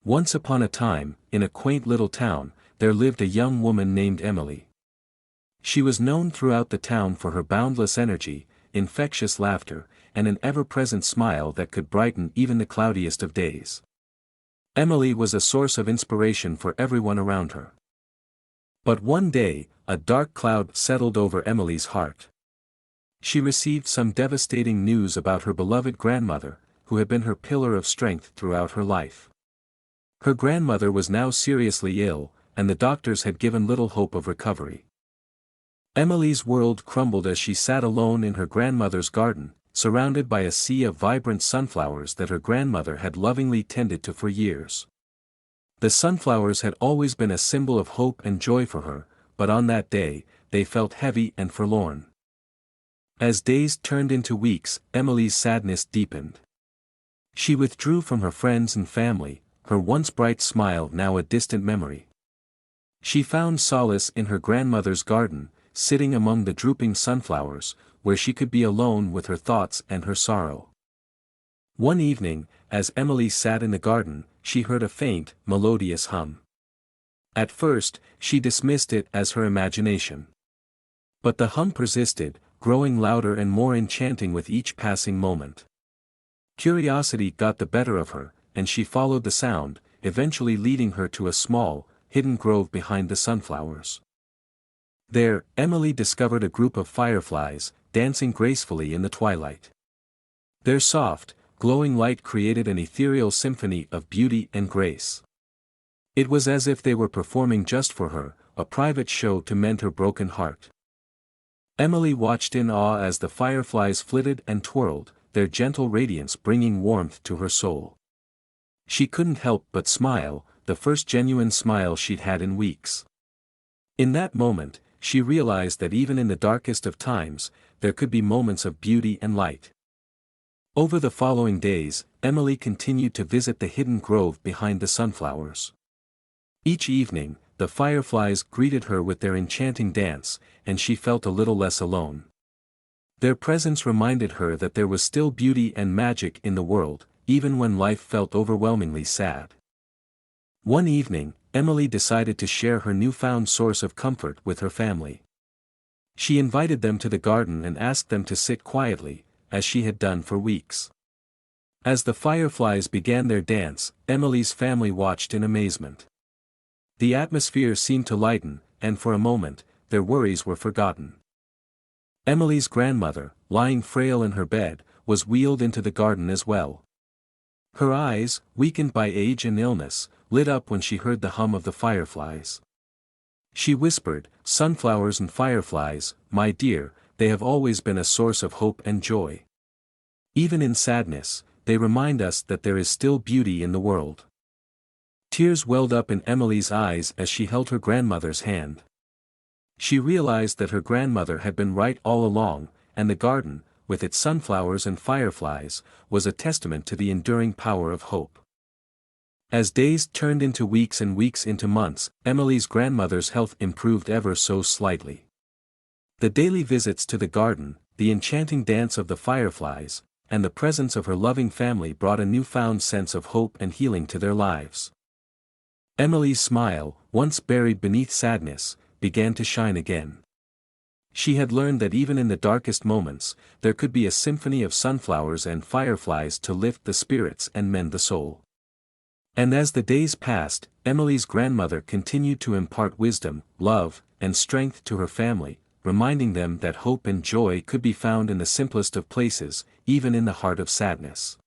Once upon a time, in a quaint little town, there lived a young woman named Emily. She was known throughout the town for her boundless energy, infectious laughter, and an ever-present smile that could brighten even the cloudiest of days. Emily was a source of inspiration for everyone around her. But one day, a dark cloud settled over Emily's heart. She received some devastating news about her beloved grandmother, who had been her pillar of strength throughout her life. Her grandmother was now seriously ill, and the doctors had given little hope of recovery. Emily's world crumbled as she sat alone in her grandmother's garden, surrounded by a sea of vibrant sunflowers that her grandmother had lovingly tended to for years. The sunflowers had always been a symbol of hope and joy for her, but on that day, they felt heavy and forlorn. As days turned into weeks, Emily's sadness deepened. She withdrew from her friends and family, her once bright smile now a distant memory. She found solace in her grandmother's garden, sitting among the drooping sunflowers, where she could be alone with her thoughts and her sorrow. One evening, as Emily sat in the garden, she heard a faint, melodious hum. At first, she dismissed it as her imagination. But the hum persisted, growing louder and more enchanting with each passing moment. Curiosity got the better of her, and she followed the sound, eventually leading her to a small, hidden grove behind the sunflowers. There, Emily discovered a group of fireflies, dancing gracefully in the twilight. Their soft, glowing light created an ethereal symphony of beauty and grace. It was as if they were performing just for her, a private show to mend her broken heart. Emily watched in awe as the fireflies flitted and twirled, their gentle radiance bringing warmth to her soul. She couldn't help but smile, the first genuine smile she'd had in weeks. In that moment, she realized that even in the darkest of times, there could be moments of beauty and light. Over the following days, Emily continued to visit the hidden grove behind the sunflowers. Each evening, the fireflies greeted her with their enchanting dance, and she felt a little less alone. Their presence reminded her that there was still beauty and magic in the world, even when life felt overwhelmingly sad. One evening, Emily decided to share her newfound source of comfort with her family. She invited them to the garden and asked them to sit quietly, as she had done for weeks. As the fireflies began their dance, Emily's family watched in amazement. The atmosphere seemed to lighten, and for a moment, their worries were forgotten. Emily's grandmother, lying frail in her bed, was wheeled into the garden as well. Her eyes, weakened by age and illness, lit up when she heard the hum of the fireflies. She whispered, "Sunflowers and fireflies, my dear, they have always been a source of hope and joy. Even in sadness, they remind us that there is still beauty in the world." Tears welled up in Emily's eyes as she held her grandmother's hand. She realized that her grandmother had been right all along, and the garden, with its sunflowers and fireflies, was a testament to the enduring power of hope. As days turned into weeks and weeks into months, Emily's grandmother's health improved ever so slightly. The daily visits to the garden, the enchanting dance of the fireflies, and the presence of her loving family brought a newfound sense of hope and healing to their lives. Emily's smile, once buried beneath sadness, began to shine again. She had learned that even in the darkest moments, there could be a symphony of sunflowers and fireflies to lift the spirits and mend the soul. And as the days passed, Emily's grandmother continued to impart wisdom, love, and strength to her family, reminding them that hope and joy could be found in the simplest of places, even in the heart of sadness.